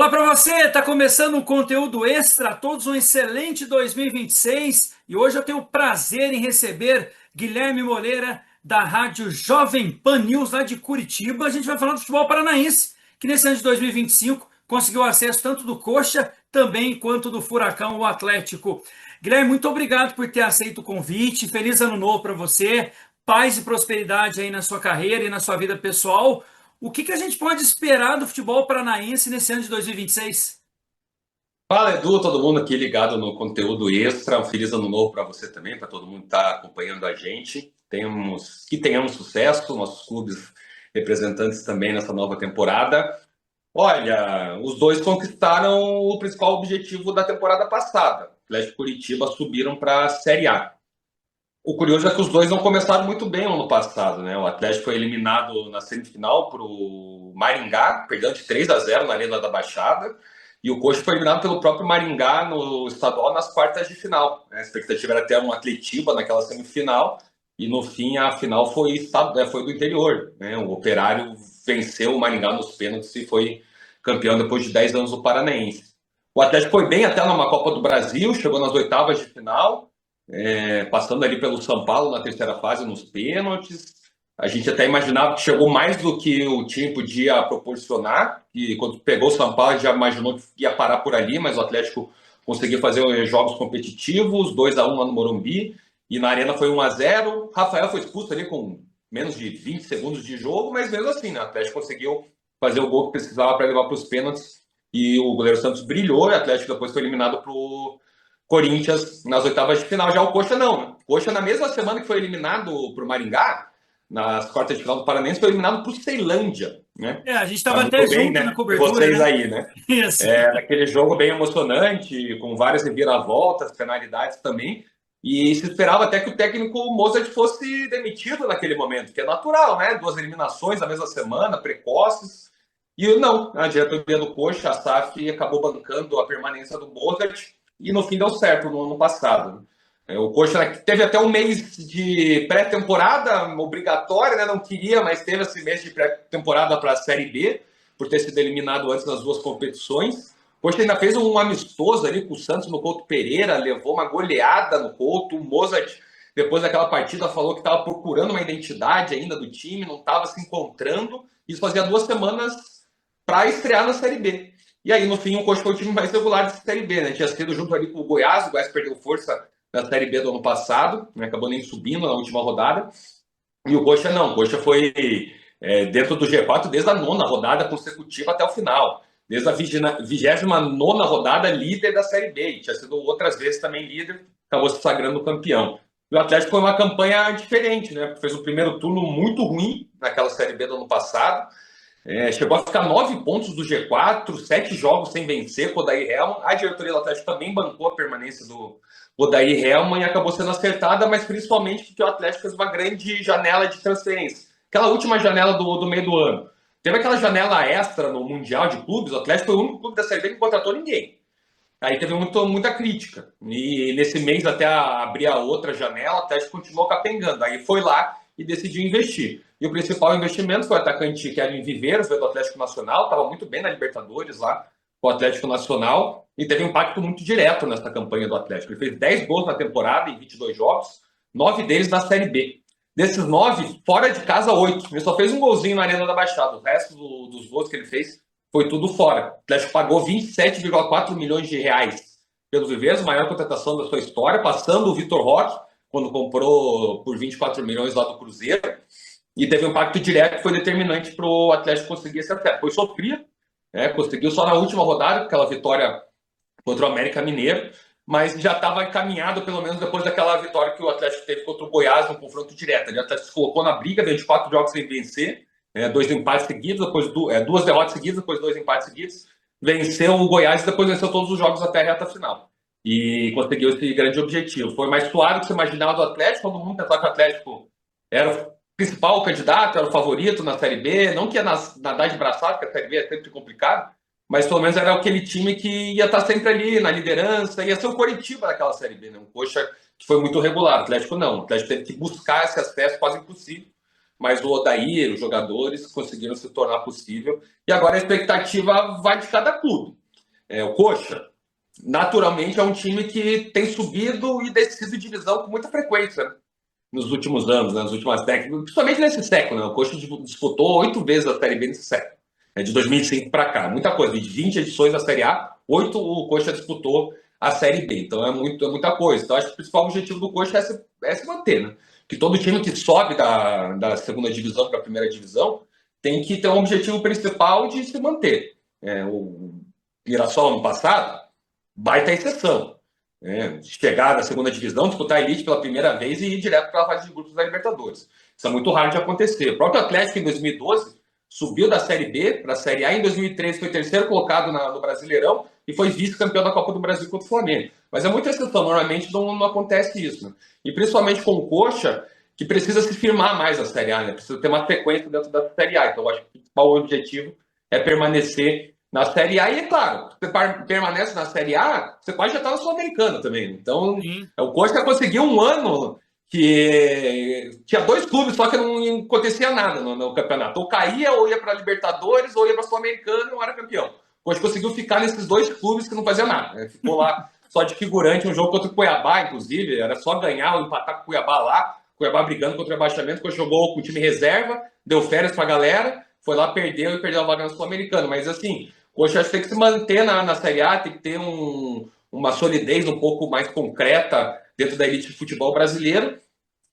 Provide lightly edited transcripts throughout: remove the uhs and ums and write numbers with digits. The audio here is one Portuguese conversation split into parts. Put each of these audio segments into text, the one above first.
Olá para você, está começando um conteúdo extra, a todos um excelente 2026 e hoje eu tenho o prazer em receber Guilherme Moreira da rádio Jovem Pan News lá de Curitiba. A gente vai falar do futebol paranaense, que nesse ano de 2025 conseguiu acesso tanto do Coxa também quanto do Furacão, o Atlético. Guilherme, muito obrigado por ter aceito o convite, feliz ano novo para você, paz e prosperidade aí na sua carreira e na sua vida pessoal. O que a gente pode esperar do futebol paranaense nesse ano de 2026? Fala Edu, todo mundo aqui ligado no conteúdo extra. Um feliz ano novo para você também, para todo mundo que está acompanhando a gente. Que tenhamos sucesso, nossos clubes representantes também nessa nova temporada. Olha, os dois conquistaram o principal objetivo da temporada passada. Atlético e Curitiba subiram para a Série A. O curioso é que os dois não começaram muito bem no ano passado, né? O Atlético foi eliminado na semifinal para o Maringá, perdendo de 3-0 na Arena da Baixada. E o Coxa foi eliminado pelo próprio Maringá no estadual nas quartas de final. A expectativa era ter um Atletiba naquela semifinal. E no fim, a final foi do interior, né? O Operário venceu o Maringá nos pênaltis e foi campeão depois de 10 anos do Paranaense. O Atlético foi bem até numa Copa do Brasil, chegou nas oitavas de final, passando ali pelo São Paulo na terceira fase nos pênaltis. A gente até imaginava que chegou mais do que o time podia proporcionar, e quando pegou o São Paulo a gente já imaginou que ia parar por ali, mas o Atlético conseguiu fazer jogos competitivos, 2-1 lá no Morumbi, e na Arena foi 1-0. Rafael foi expulso ali com menos de 20 segundos de jogo, mas mesmo assim, né, o Atlético conseguiu fazer o gol que precisava para levar para os pênaltis, e o goleiro Santos brilhou, e o Atlético depois foi eliminado para o Corinthians nas oitavas de final. Já o Coxa não, né? O Coxa, na mesma semana que foi eliminado para o Maringá, nas quartas de final do Paranense, foi eliminado por Ceilândia, né? A gente Tá estava até muito bem, junto na né? E cobertura, vocês né? aí, né? Isso. Aquele jogo bem emocionante, com várias reviravoltas, penalidades também. E se esperava até que o técnico Mozart fosse demitido naquele momento, que é natural, né? Duas eliminações na mesma semana, precoces. E não, a diretoria do Coxa, a SAF, acabou bancando a permanência do Mozart e no fim deu certo no ano passado. O Coxa teve até um mês de pré-temporada obrigatória, né? Não queria, mas teve esse mês de pré-temporada para a Série B, por ter sido eliminado antes das duas competições. O Coxa ainda fez um amistoso ali com o Santos no Couto Pereira, levou uma goleada no Couto. O Mozart, depois daquela partida, falou que estava procurando uma identidade ainda do time, não estava se encontrando. Isso fazia 2 semanas para estrear na Série B. E aí, no fim, o Coxa foi o time mais regular da Série B, né? Tinha sido junto ali com o Goiás perdeu força na Série B do ano passado, né? Acabou nem subindo na última rodada. E o Coxa não, o Coxa foi dentro do G4 desde a nona rodada consecutiva até o final. Desde a 29ª rodada, líder da Série B. E tinha sido outras vezes também líder, acabou se sagrando campeão. E o Atlético foi uma campanha diferente, né? Fez um primeiro turno muito ruim naquela Série B do ano passado. Chegou a ficar 9 pontos do G4, 7 jogos sem vencer com o Odair Hellmann. A diretoria do Atlético também bancou a permanência do Odair Hellmann e acabou sendo acertada, mas principalmente porque o Atlético fez uma grande janela de transferência. Aquela última janela do meio do ano. Teve aquela janela extra no Mundial de Clubes, o Atlético foi o único clube da Série B que não contratou ninguém. Aí teve muita crítica. E nesse mês, até abrir a outra janela, o Atlético continuou capengando. Aí foi lá e decidiu investir. E o principal investimento foi o atacante Kevin Viveiros, veio do Atlético Nacional, estava muito bem na Libertadores lá com o Atlético Nacional e teve um impacto muito direto nessa campanha do Atlético. Ele fez 10 gols na temporada em 22 jogos, 9 deles na Série B. Desses 9, fora de casa, 8. Ele só fez um golzinho na Arena da Baixada. O resto dos gols que ele fez foi tudo fora. O Atlético pagou 27,4 milhões de reais pelo Viveiros, maior contratação da sua história, passando o Vitor Roque, quando comprou por 24 milhões lá do Cruzeiro, e teve um impacto direto que foi determinante para o Atlético conseguir esse atleta. Foi sofrido, conseguiu só na última rodada, aquela vitória contra o América Mineiro, mas já estava encaminhado, pelo menos depois daquela vitória que o Atlético teve contra o Goiás no confronto direto. O Atlético se colocou na briga, dentro de 4 jogos sem vencer, 2 empates seguidos, depois 2 derrotas seguidas, depois 2 empates seguidos, venceu o Goiás e depois venceu todos os jogos até a reta final. E conseguiu esse grande objetivo. Foi mais suave do que você imaginava do Atlético, todo mundo pensava que o Atlético era o principal candidato, era o favorito na Série B, não que ia nadar de braçada, porque a Série B é sempre complicado, mas pelo menos era aquele time que ia estar sempre ali na liderança, ia ser o Coritiba daquela Série B, né? Um Coxa que foi muito regular. O Atlético não. O Atlético teve que buscar esse acesso quase impossível. mas o Odair, os jogadores conseguiram se tornar possível. E agora a expectativa vai de cada clube. O Coxa, naturalmente, é um time que tem subido e descido divisão com muita frequência, né? Nos últimos anos, né? Nas últimas décadas, principalmente nesse século. Né? O Coxa disputou 8 vezes a Série B nesse século, né? De 2005 para cá. Muita coisa. De 20 edições da Série A, 8 o Coxa disputou a Série B. Então é muita coisa. Então acho que o principal objetivo do Coxa é se manter. Né? Que todo time que sobe da segunda divisão para a primeira divisão tem que ter um objetivo principal de se manter. O Mirassol, no passado, baita exceção. Chegar na segunda divisão, disputar a elite pela primeira vez e ir direto para a fase de grupos da Libertadores. Isso é muito raro de acontecer. O próprio Atlético, em 2012, subiu da Série B para a Série A. Em 2013, foi terceiro colocado no Brasileirão e foi vice-campeão da Copa do Brasil contra o Flamengo. Mas é muita exceção. Normalmente não acontece isso. Né? E principalmente com o Coxa, que precisa se firmar mais na Série A. Né? Precisa ter uma frequência dentro da Série A. Então, eu acho que o principal objetivo é permanecer na Série A, e é claro, você permanece na Série A, você pode já estar na Sul-Americana também. Então, o Coxa conseguiu um ano que tinha 2 clubes, só que não acontecia nada no campeonato. Ou caía, ou ia para a Libertadores, ou ia para a Sul-Americana, não era campeão. O Coxa conseguiu ficar nesses 2 clubes que não faziam nada. Né? Ficou lá só de figurante, um jogo contra o Cuiabá, inclusive, era só ganhar ou empatar com o Cuiabá lá, o Cuiabá brigando contra o rebaixamento, o Coxa jogou com o time reserva, deu férias para a galera, foi lá, perdeu a vaga na Sul-Americana. Mas assim, o Coxa tem que se manter na Série A, tem que ter uma solidez um pouco mais concreta dentro da elite de futebol brasileiro.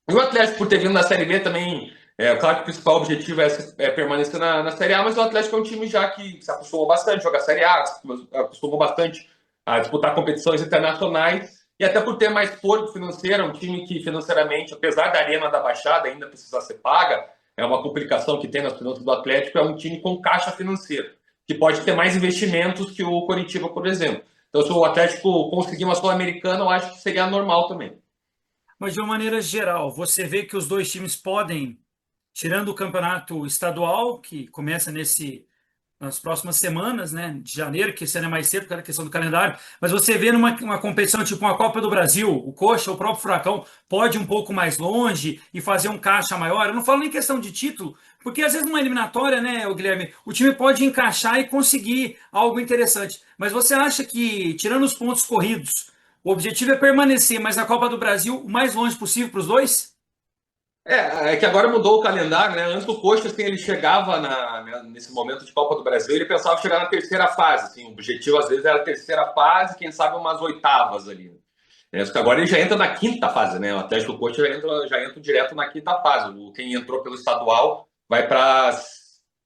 E o Atlético, por ter vindo na Série B também, claro que o principal objetivo é permanecer na Série A, mas o Atlético é um time já que se acostumou bastante a jogar Série A, se acostumou bastante a disputar competições internacionais, e até por ter mais fôlego financeiro, é um time que financeiramente, apesar da Arena da Baixada ainda precisar ser paga, é uma complicação que tem nas finanças do Atlético, é um time com caixa financeira, que pode ter mais investimentos que o Coritiba, por exemplo. Então, se o Atlético conseguir uma Sul-Americana, eu acho que seria normal também. Mas de uma maneira geral, você vê que os dois times podem, tirando o campeonato estadual, que começa nas próximas semanas, né, de janeiro, que esse ano é mais cedo, por causa da questão do calendário, mas você vê uma competição tipo uma Copa do Brasil, o Coxa, o próprio Furacão, pode ir um pouco mais longe e fazer um caixa maior. Eu não falo nem questão de título, porque às vezes numa eliminatória, né, o Guilherme, o time pode encaixar e conseguir algo interessante. Mas você acha que, tirando os pontos corridos, o objetivo é permanecer, mas na Copa do Brasil, o mais longe possível para os dois? É que agora mudou o calendário, né? Antes o Coxa, assim, ele chegava nesse momento de Copa do Brasil, ele pensava chegar na terceira fase. Assim, o objetivo, às vezes, era a terceira fase, quem sabe umas oitavas ali. Só que agora ele já entra na quinta fase, né? O Atlético Coxa já entra direto na quinta fase. Quem entrou pelo estadual vai para a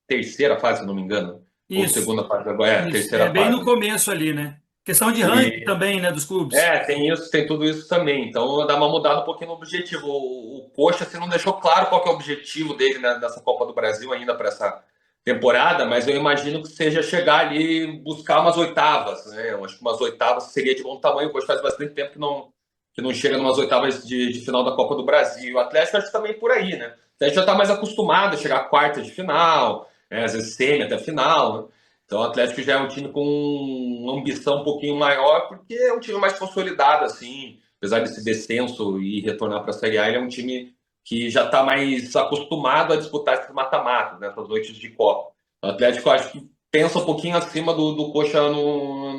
terceira fase, se não me engano. Ou Isso, segunda fase, agora é a isso. terceira É bem no fase. começo ali, né? Questão de ranking E, também, né, dos clubes. tem isso, tem tudo isso também. Então dá uma mudada um pouquinho no objetivo. O Coxa assim, não deixou claro qual que é o objetivo dele nessa Copa do Brasil ainda para essa temporada, mas eu imagino que seja chegar ali e buscar umas oitavas, né? Eu acho que umas oitavas seria de bom tamanho. O Coxa faz bastante tempo que não chega umas oitavas de final da Copa do Brasil. O Atlético acho que também por aí, né? O Atlético já está mais acostumado a chegar a quarta de final, às vezes semi até final, né? Então o Atlético já é um time com uma ambição um pouquinho maior, porque é um time mais consolidado, assim, apesar desse descenso e retornar para a Série A, ele é um time que já está mais acostumado a disputar esses mata-matas, né, essas noites de Copa. O Atlético, acho que pensa um pouquinho acima do Coxa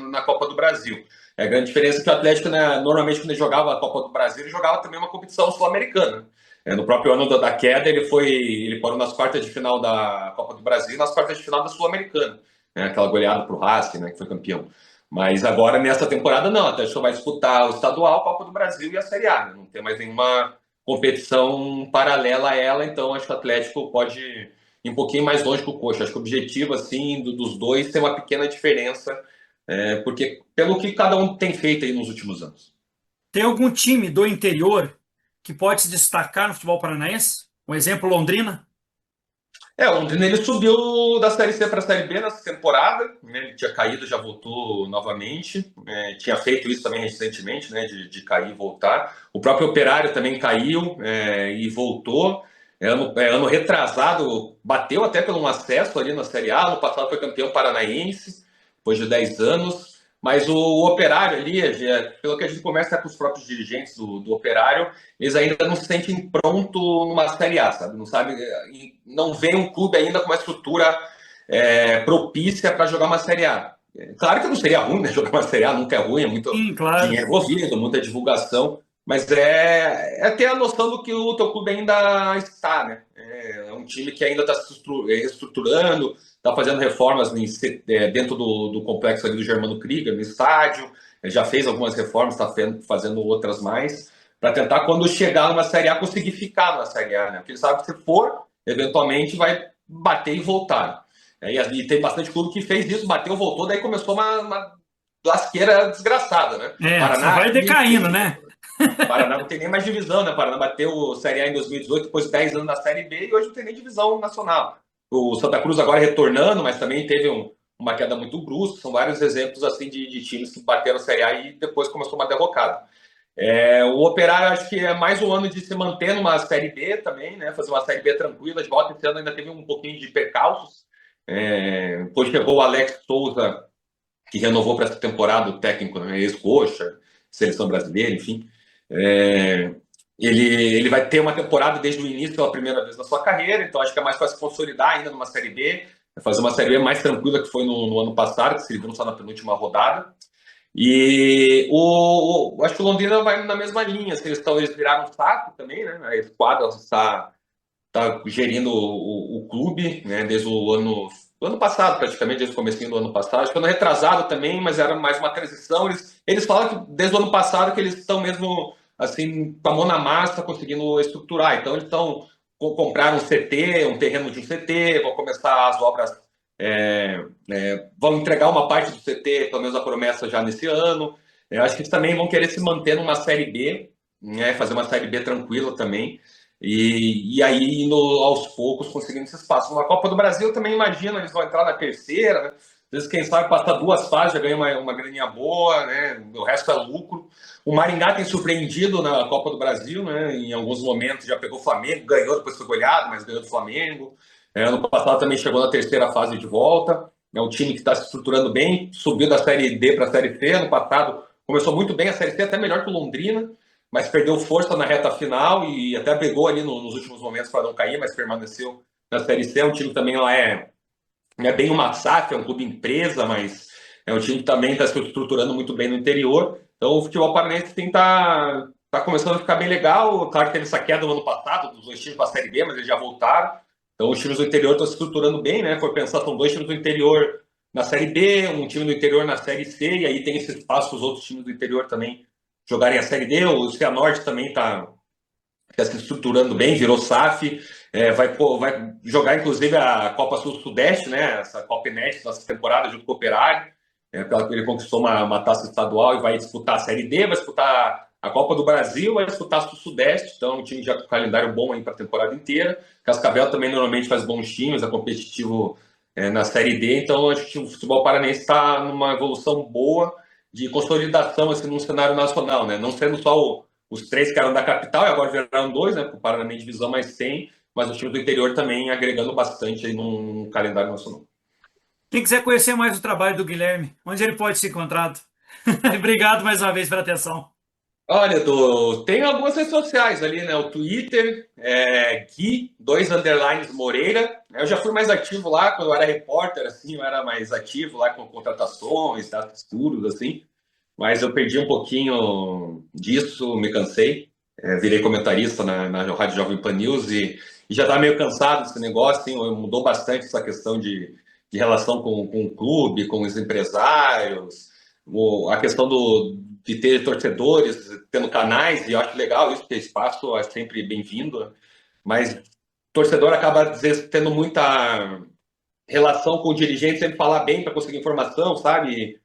na Copa do Brasil. A grande diferença é que o Atlético, né, normalmente, quando ele jogava a Copa do Brasil, ele jogava também uma competição sul-americana. No próprio ano da queda, ele parou nas quartas de final da Copa do Brasil e nas quartas de final da Sul-Americana. Aquela goleada para o Racing, né, que foi campeão. Mas agora, nessa temporada, não. O Atlético vai disputar o estadual, a Copa do Brasil e a Série A. Né? Não tem mais nenhuma competição paralela a ela, então acho que o Atlético pode ir um pouquinho mais longe que o Coxa. Acho que o objetivo, assim, dos dois tem uma pequena diferença, porque pelo que cada um tem feito aí nos últimos anos. Tem algum time do interior que pode se destacar no futebol paranaense? Um exemplo, Londrina? O Londrina ele subiu da Série C para a Série B nessa temporada, né? Ele tinha caído, já voltou novamente, tinha feito isso também recentemente, né? De cair e voltar. O próprio Operário também caiu e voltou. Ano retrasado, bateu até pelo um acesso ali na Série A, ano passado foi campeão paranaense, depois de 10 anos. Mas o Operário ali, pelo que a gente conversa com os próprios dirigentes do Operário, eles ainda não se sentem pronto numa Série A, sabe? Não sabe, não vê um clube ainda com uma estrutura propícia para jogar uma Série A. Claro que não seria ruim, né? Jogar uma Série A nunca é ruim, é muito Sim, claro. dinheiro envolvido, muita divulgação, mas é ter a noção do que o teu clube ainda está, né? É um time que ainda está se reestruturando, está fazendo reformas dentro do complexo ali do Germano Krieger, no estádio, já fez algumas reformas, está fazendo outras mais, para tentar, quando chegar numa Série A, conseguir ficar na Série A, né? Porque ele sabe que se for, eventualmente vai bater e voltar. E tem bastante clube que fez isso, bateu, voltou, daí começou uma lasqueira desgraçada, né? Só Paraná, vai decaindo, né? Paraná não tem nem mais divisão, né? Paraná bateu Série A em 2018, depois de 10 anos na Série B, e hoje não tem nem divisão nacional. O Santa Cruz agora retornando, mas também teve uma queda muito brusca. São vários exemplos assim de times que bateram a Série A e depois começou uma derrocada. O Operário, acho que é mais um ano de se manter numa Série B também, né? Fazer uma Série B tranquila. De volta, esse ano ainda teve um pouquinho de percalços. Depois chegou o Alex Souza, que renovou para essa temporada, o técnico, né? Ex-Coxa, seleção brasileira, enfim. É, ele vai ter uma temporada desde o início pela primeira vez na sua carreira, então acho que é mais fácil consolidar ainda numa Série B, fazer uma Série B mais tranquila que foi no ano passado, que se livrou só na penúltima rodada. E acho que o Londrina vai na mesma linha, assim, eles viraram um saco também, né? A esquadra está gerindo o clube, né? Desde o ano passado, praticamente, desde o comecinho do ano passado. Acho que ano retrasado também, mas era mais uma transição. Eles falam que desde o ano passado que eles estão mesmo assim, com a mão na massa, conseguindo estruturar. Então, eles compraram um CT, um terreno de um CT, vão começar as obras, vão entregar uma parte do CT, pelo menos a promessa já nesse ano. Eu acho que eles também vão querer se manter numa Série B, né, fazer uma Série B tranquila também. E aí, indo aos poucos, conseguindo esse espaço. Na Copa do Brasil, também imagino, eles vão entrar na terceira, né? Às vezes, quem sabe, passar duas fases, já ganha uma graninha boa, né? O resto é lucro. O Maringá tem surpreendido na Copa do Brasil, né? Em alguns momentos já pegou o Flamengo, ganhou, depois foi goleado, mas ganhou do Flamengo. Ano passado também chegou na terceira fase de volta. É um time que está se estruturando bem, subiu da Série D para a Série C. Ano passado começou muito bem a Série C, até melhor que o Londrina, mas perdeu força na reta final e até brigou ali nos últimos momentos para não cair, mas permaneceu na Série C. É um time que também lá é bem uma SAF, é um clube empresa, mas é um time que também está se estruturando muito bem no interior. Então o futebol paranaense tem tá começando a ficar bem legal. Claro que teve essa queda no ano passado, dos dois times para a Série B, mas eles já voltaram. Então os times do interior estão se estruturando bem, né? For pensar, são dois times do interior na Série B, um time do interior na Série C, e aí tem esse espaço para os outros times do interior também jogarem a Série D. O Cianorte também está se estruturando bem, virou SAF, vai jogar inclusive a Copa Sul-Sudeste, né? Essa Copa Inédita nessa temporada junto com o Operário, pela que ele conquistou uma taça estadual e vai disputar a Série D, vai disputar a Copa do Brasil, vai disputar a Sul-Sudeste, então um time já com calendário bom aí para a temporada inteira. Cascavel também normalmente faz bons times, é competitivo na Série D, então acho que o futebol paranaense está numa evolução boa de consolidação assim, num cenário nacional, né? Não sendo só os três que eram da capital e agora viraram dois, né? O Paraná nem divisão mais tem, mas os times do interior também agregando bastante aí num calendário nacional. Quem quiser conhecer mais o trabalho do Guilherme, onde ele pode ser encontrado? Obrigado mais uma vez pela atenção. Olha, tem algumas redes sociais ali, né? O Twitter, Gui, 2 Moreira. Eu já fui mais ativo lá quando eu era repórter, assim, eu era mais ativo lá com contratações, dados futuros, assim. Mas eu perdi um pouquinho disso, me cansei. Virei comentarista na Rádio Jovem Pan News e já estava meio cansado desse negócio, assim, mudou bastante essa questão de relação com o clube, com os empresários, a questão de ter torcedores, tendo canais, e eu acho legal isso, ter espaço é sempre bem-vindo, mas torcedor acaba, às vezes, tendo muita relação com o dirigente, sempre falar bem para conseguir informação, sabe?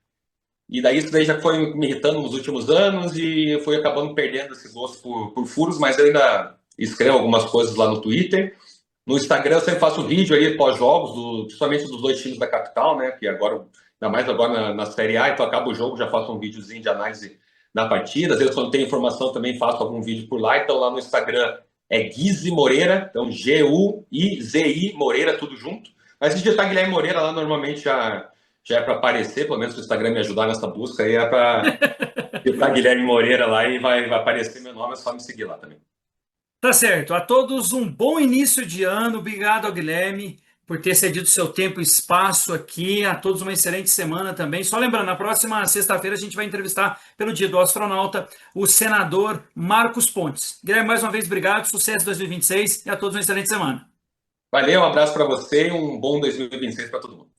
E daí isso daí já foi me irritando nos últimos anos e eu fui acabando perdendo esse gosto por furos, mas eu ainda escrevo algumas coisas lá no Twitter. No Instagram eu sempre faço vídeo aí pós-jogos, principalmente dos dois times da capital, né? Que agora, ainda mais agora na Série A, então acaba o jogo, já faço um videozinho de análise da partida. Às vezes, quando tem informação, também faço algum vídeo por lá. Então lá no Instagram é Guizi Moreira, então Guizi Moreira, tudo junto. Mas se digitar Guilherme Moreira lá, normalmente já é para aparecer, pelo menos se o Instagram me ajudar nessa busca aí, é para digitar Guilherme Moreira lá e vai aparecer meu nome, é só me seguir lá também. Tá certo. A todos um bom início de ano. Obrigado ao Guilherme por ter cedido seu tempo e espaço aqui. A todos uma excelente semana também. Só lembrando, na próxima sexta-feira a gente vai entrevistar, pelo Dia do Astronauta, o senador Marcos Pontes. Guilherme, mais uma vez, obrigado. Sucesso em 2026 e a todos uma excelente semana. Valeu, um abraço para você e um bom 2026 para todo mundo.